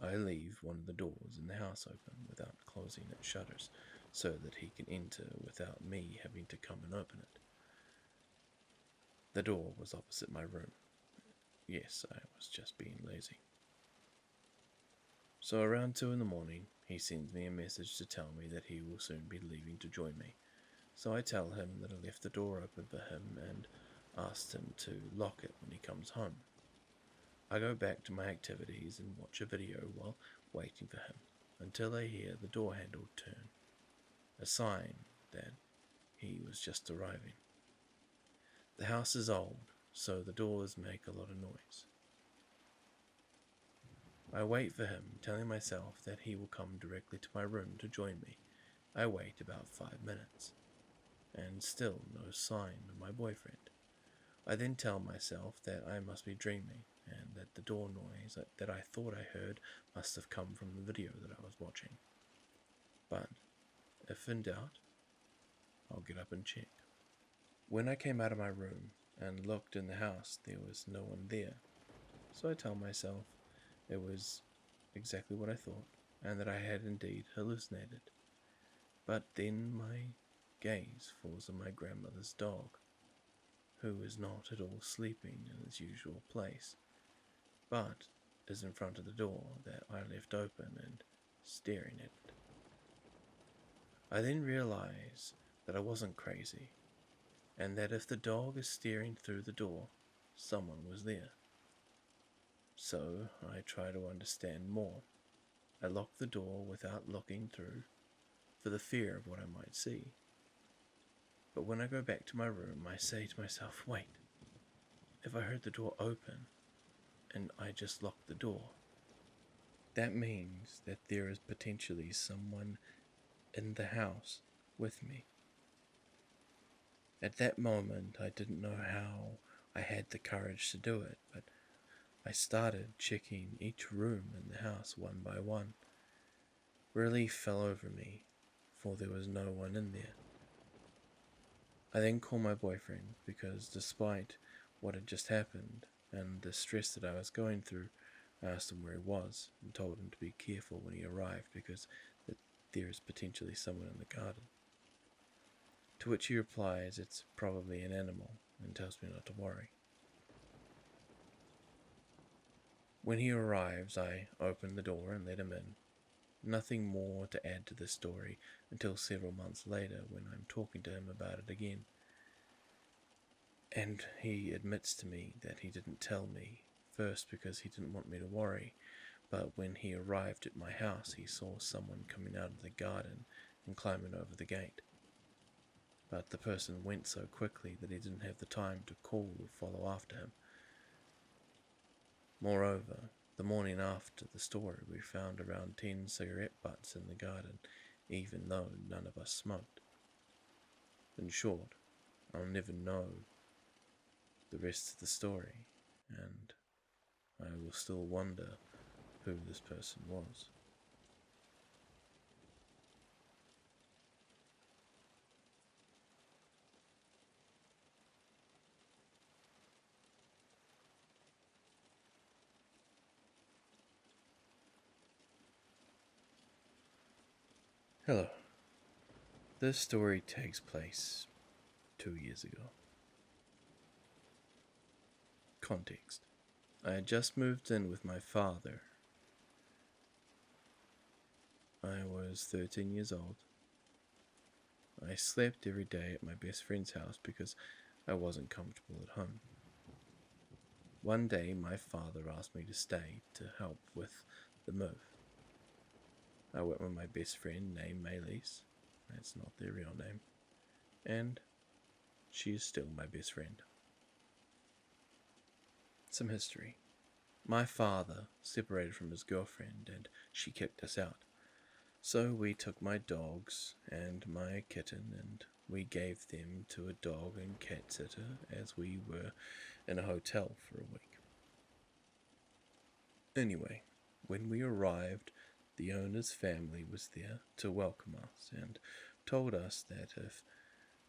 I leave one of the doors in the house open without closing its shutters so that he can enter without me having to come and open it. The door was opposite my room. Yes, I was just being lazy. So around 2 in the morning, he sends me a message to tell me that he will soon be leaving to join me. So I tell him that I left the door open for him and asked him to lock it when he comes home. I go back to my activities and watch a video while waiting for him until I hear the door handle turn. a sign that he was just arriving. The house is old, so the doors make a lot of noise. I wait for him, telling myself that he will come directly to my room to join me. I wait about 5 minutes, and still no sign of my boyfriend. I then tell myself that I must be dreaming, and that the door noise that I thought I heard must have come from the video that I was watching. But, if in doubt, I'll get up and check. When I came out of my room and looked in the house, there was no one there. So I tell myself it was exactly what I thought, and that I had indeed hallucinated. But then my gaze falls on my grandmother's dog, who is not at all sleeping in its usual place, but is in front of the door that I left open and staring at it. I then realize that I wasn't crazy, and that if the dog is staring through the door, someone was there. So I try to understand more. I lock the door without looking through, for the fear of what I might see. But when I go back to my room, I say to myself, wait, if I heard the door open and I just locked the door, that means that there is potentially someone in the house with me. At that moment, I didn't know how I had the courage to do it, but I started checking each room in the house one by one. Relief fell over me, for there was no one in there. I then called my boyfriend because despite what had just happened and the stress that I was going through, I asked him where he was and told him to be careful when he arrived because there is potentially someone in the garden. To which he replies it's probably an animal and tells me not to worry. When he arrives, I open the door and let him in. Nothing more to add to the story until several months later when I'm talking to him about it again. And he admits to me that he didn't tell me, first because he didn't want me to worry, but when he arrived at my house he saw someone coming out of the garden and climbing over the gate. But the person went so quickly that he didn't have the time to call or follow after him. Moreover, the morning after the story we found around 10 cigarette butts in the garden, even though none of us smoked. In short, I'll never know the rest of the story, and I will still wonder who this person was. Hello. This story takes place 2 years ago. Context. I had just moved in with my father. I was 13 years old. I slept every day at my best friend's house because I wasn't comfortable at home. One day my father asked me to stay to help with the move. I went with my best friend named Maylise. That's not their real name. And she is still my best friend. Some history. My father separated from his girlfriend and she kicked us out. So we took my dogs and my kitten and we gave them to a dog and cat sitter as we were in a hotel for a week. Anyway, when we arrived, the owner's family was there to welcome us and told us that if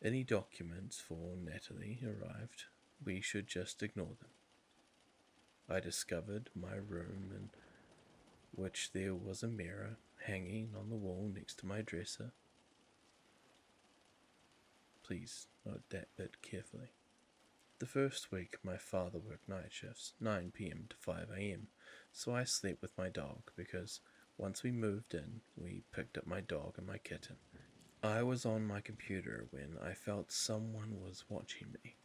any documents for Natalie arrived, we should just ignore them. I discovered my room in which there was a mirror hanging on the wall next to my dresser. Please note that bit carefully. The first week my father worked night shifts, 9 p.m. to 5 a.m, so I slept with my dog because once we moved in, we picked up my dog and my kitten. I was on my computer when I felt someone was watching me,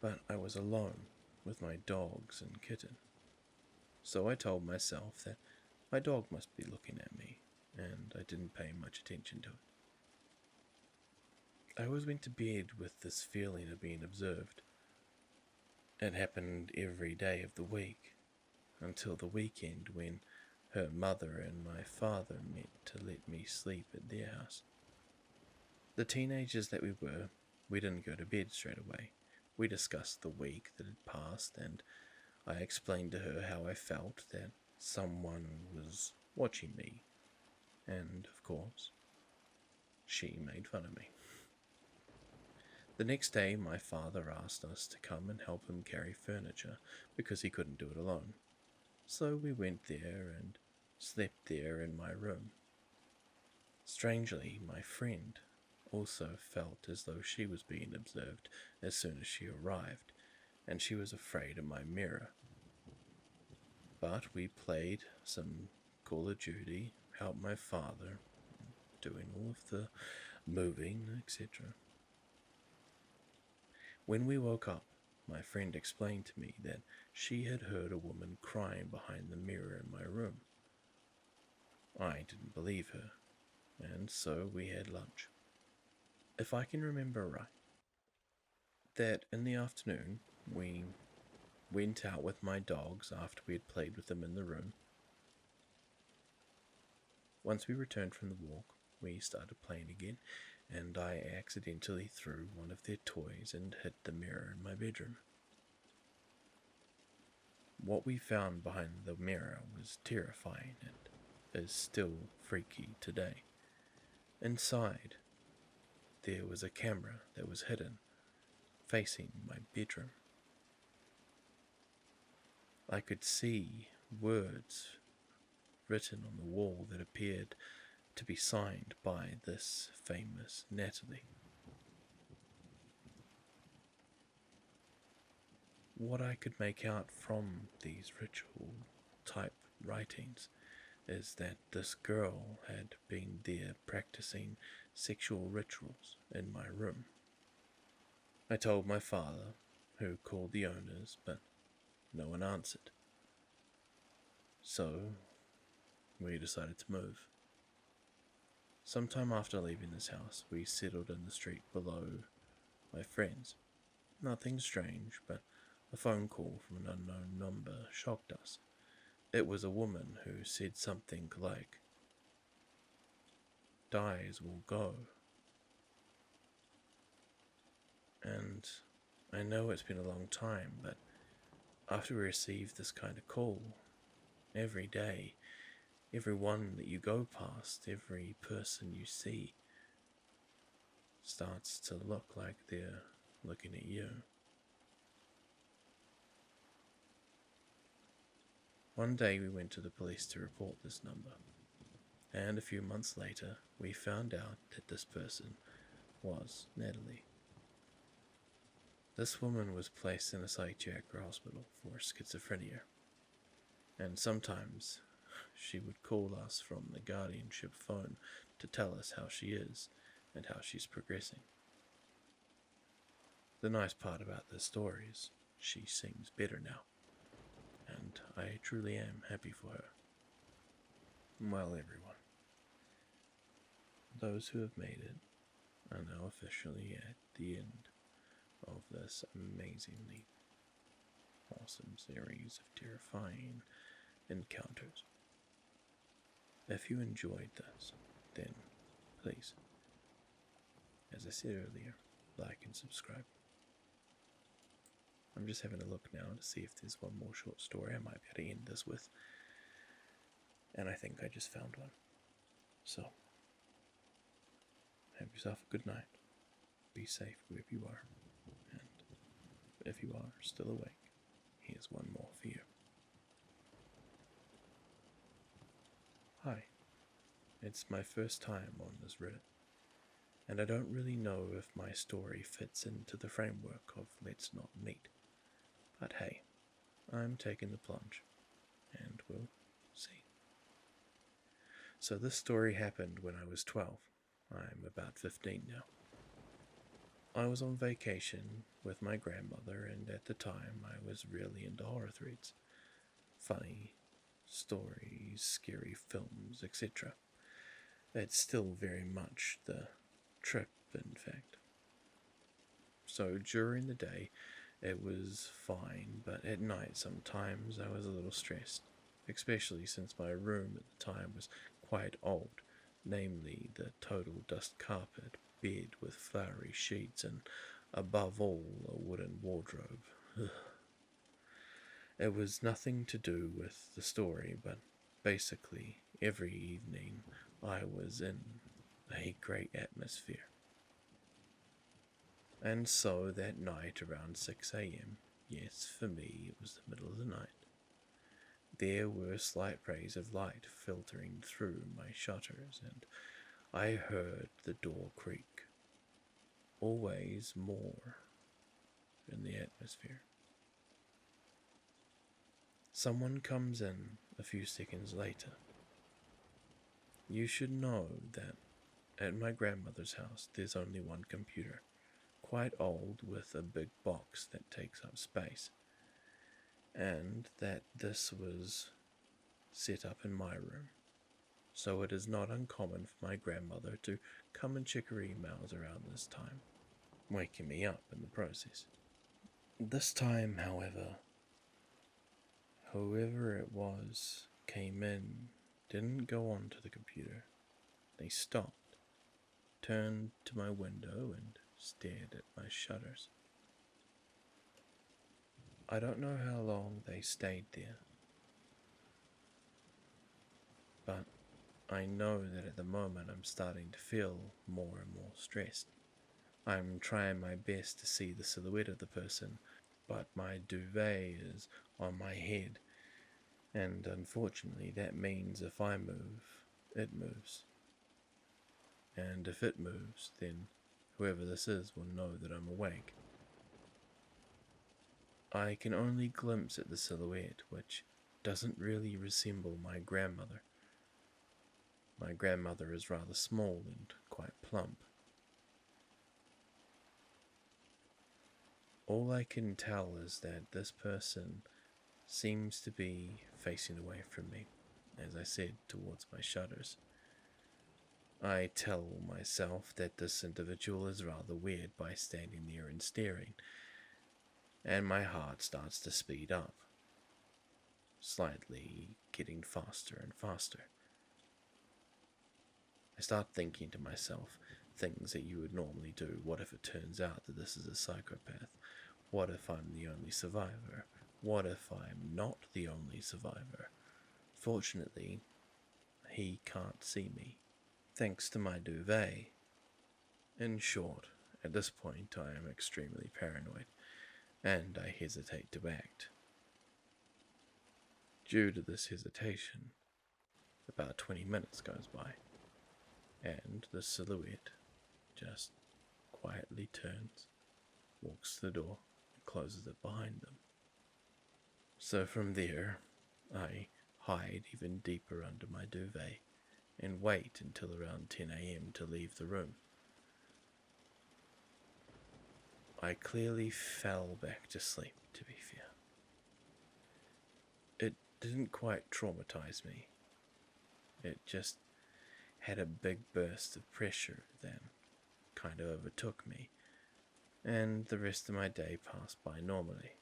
but I was alone with my dogs and kitten. So I told myself that my dog must be looking at me, and I didn't pay much attention to it. I always went to bed with this feeling of being observed. It happened every day of the week, until the weekend when her mother and my father met to let me sleep at their house. The teenagers that we were, we didn't go to bed straight away. We discussed the week that had passed, and I explained to her how I felt that someone was watching me, and of course, she made fun of me. The next day, my father asked us to come and help him carry furniture because he couldn't do it alone. So we went there and slept there in my room. Strangely, my friend also felt as though she was being observed as soon as she arrived, and she was afraid of my mirror. But we played some Call of Duty, helped my father, doing all of the moving, etc. When we woke up, my friend explained to me that she had heard a woman crying behind the mirror in my room. I didn't believe her, and so we had lunch. If I can remember right, that in the afternoon we went out with my dogs after we had played with them in the room. Once we returned from the walk, we started playing again, and I accidentally threw one of their toys and hit the mirror in my bedroom. What we found behind the mirror was terrifying and is still freaky today. Inside, there was a camera that was hidden, facing my bedroom. I could see words written on the wall that appeared to be signed by this famous Natalie. What I could make out from these ritual type writings is that this girl had been there practicing sexual rituals in my room. I told my father, who called the owners, but no one answered. So we decided to move. Sometime after leaving this house, we settled in the street below my friends. Nothing strange, but a phone call from an unknown number shocked us. It was a woman who said something like, "Dies will go." And I know it's been a long time, but after we received this kind of call, every day, everyone that you go past, every person you see, starts to look like they're looking at you. One day we went to the police to report this number, and a few months later we found out that this person was Natalie. This woman was placed in a psychiatric hospital for schizophrenia, and sometimes she would call us from the guardianship phone to tell us how she is and how she's progressing. The nice part about this story is she seems better now, and I truly am happy for her. Well, everyone, those who have made it are now officially at the end of this amazingly awesome series of terrifying encounters. If you enjoyed this, then please, as I said earlier, like and subscribe. I'm just having a look now to see if there's one more short story I might be able to end this with, and I think I just found one. So, have yourself a good night, be safe wherever you are, and if you are still awake, here's one more for you. Hi, it's my first time on this Reddit, and I don't really know if my story fits into the framework of Let's Not Meet. But hey, I'm taking the plunge, and we'll see. So this story happened when I was 12. I'm about 15 now. I was on vacation with my grandmother, and at the time I was really into horror threads. Funny stories, scary films, etc. It's still very much the trip, in fact. So during the day, it was fine, but at night sometimes I was a little stressed, especially since my room at the time was quite old, namely the total dust carpet, bed with flowery sheets, and above all a wooden wardrobe. It was nothing to do with the story, but basically every evening I was in a great atmosphere. And so that night around 6 a.m., yes, for me it was the middle of the night, there were slight rays of light filtering through my shutters, and I heard the door creak. Always more in the atmosphere. Someone comes in a few seconds later. You should know that at my grandmother's house there's only one computer, quite old with a big box that takes up space, and that this was set up in my room. So it is not uncommon for my grandmother to come and check her emails around this time, waking me up in the process. This time, however, whoever it was came in, didn't go onto the computer. They stopped, turned to my window, and stared at my shutters. I don't know how long they stayed there, but I know that at the moment I'm starting to feel more and more stressed. I'm trying my best to see the silhouette of the person, but my duvet is on my head, and unfortunately that means if I move, it moves. And if it moves, then whoever this is will know that I'm awake. I can only glimpse at the silhouette, which doesn't really resemble my grandmother. My grandmother is rather small and quite plump. All I can tell is that this person seems to be facing away from me, as I said, towards my shutters. I tell myself that this individual is rather weird by standing there and staring, and my heart starts to speed up, slightly getting faster and faster. I start thinking to myself things that you would normally do. What if it turns out that this is a psychopath? What if I'm the only survivor? What if I'm not the only survivor? Fortunately, he can't see me, thanks to my duvet. In short, at this point I am extremely paranoid, and I hesitate to act. Due to this hesitation, about 20 minutes goes by, and the silhouette just quietly turns, walks to the door, and closes it behind them. So from there, I hide even deeper under my duvet and wait until around 10 a.m. to leave the room. I clearly fell back to sleep, to be fair. It didn't quite traumatize me. It just had a big burst of pressure that kind of overtook me, and the rest of my day passed by normally.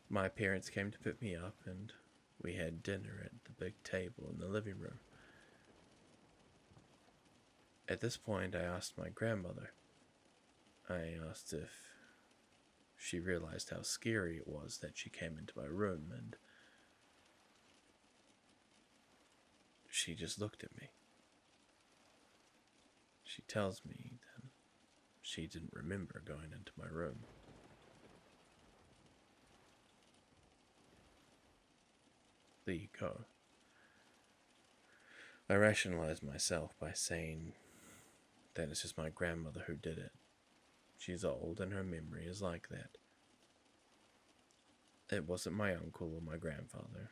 My parents came to pick me up, and we had dinner at the big table in the living room. At this point, I asked my grandmother. I asked if she realized how scary it was that she came into my room, and she just looked at me. She tells me that she didn't remember going into my room. There you go. I rationalized myself by saying that it's just my grandmother who did it. She's old and her memory is like that. It wasn't my uncle or my grandfather.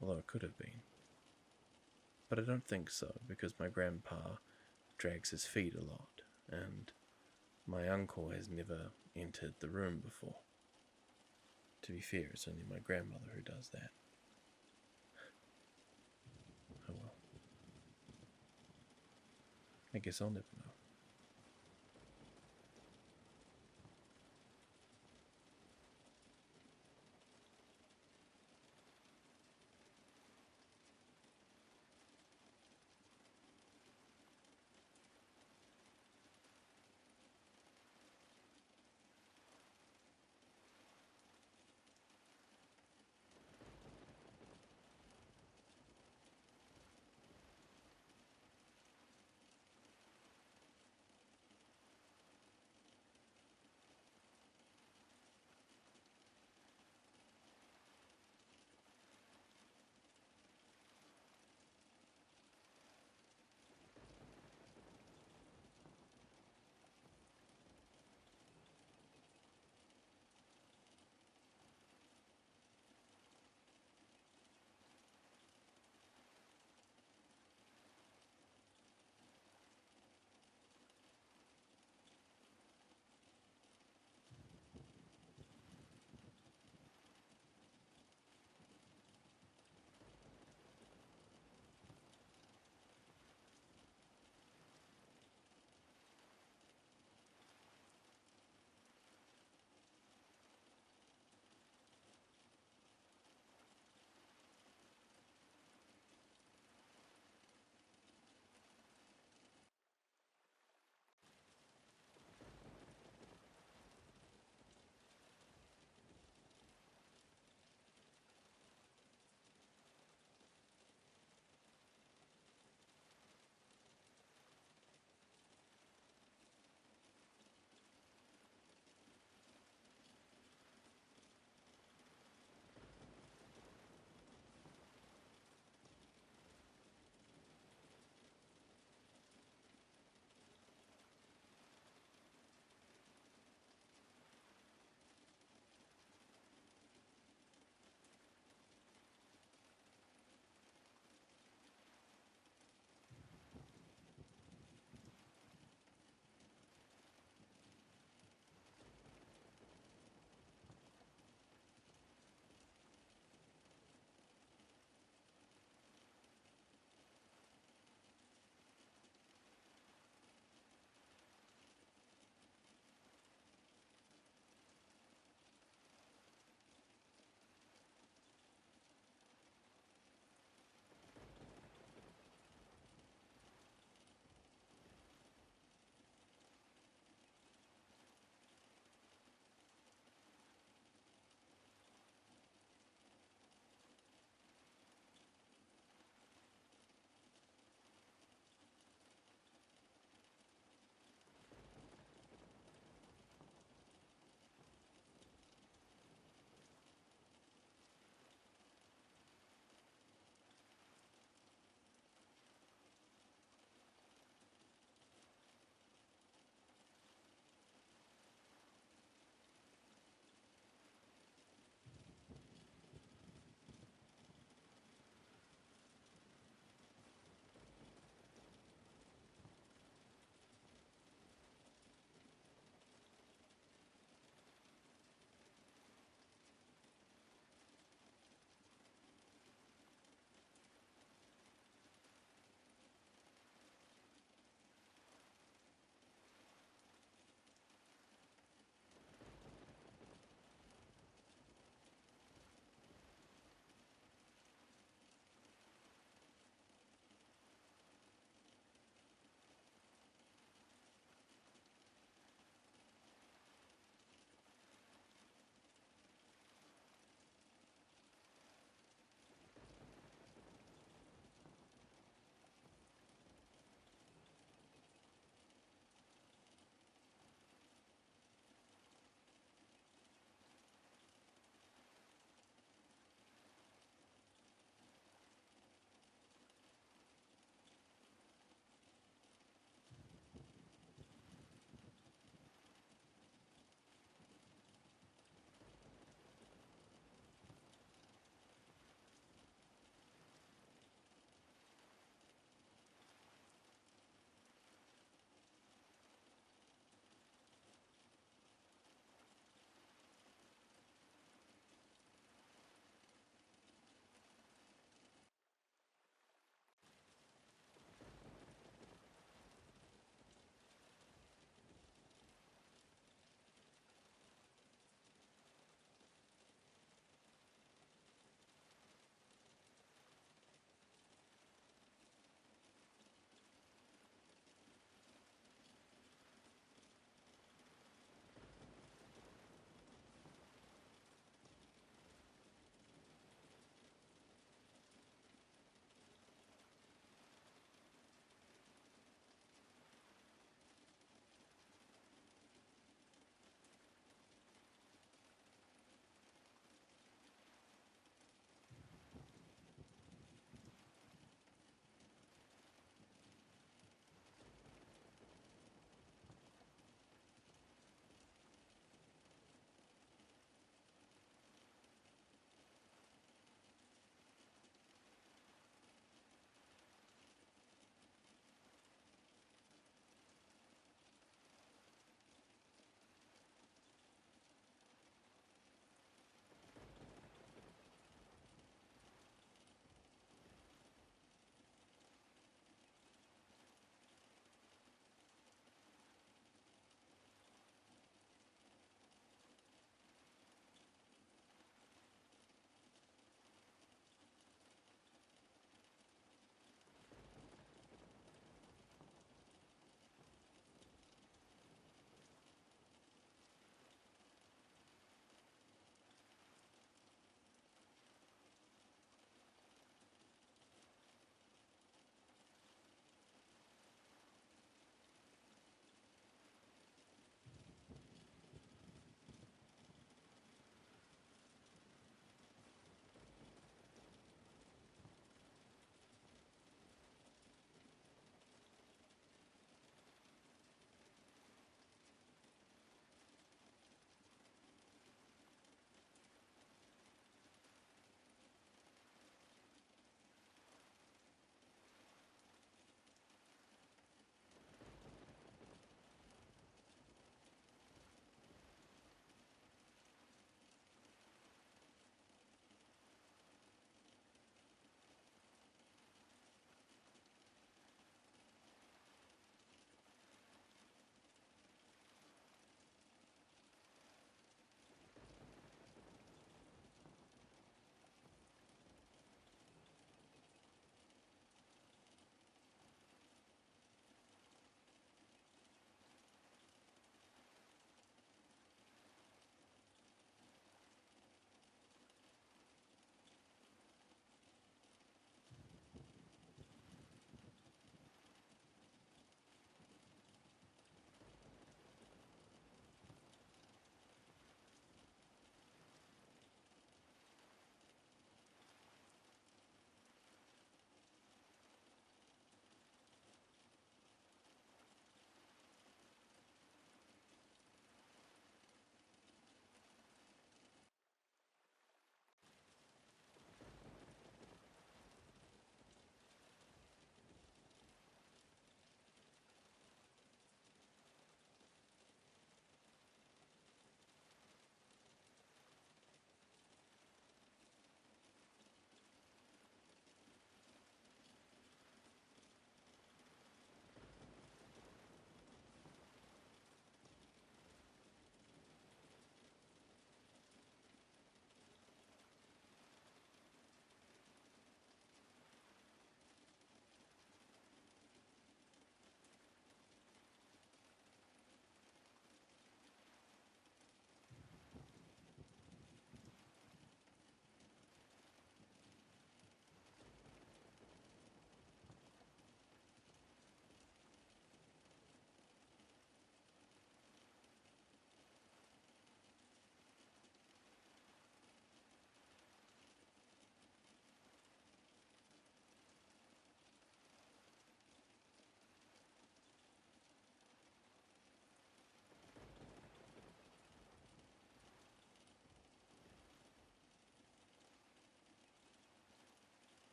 Although it could have been. But I don't think so, because my grandpa drags his feet a lot, and my uncle has never entered the room before. To be fair, it's only my grandmother who does that. Oh well. I guess I'll never know.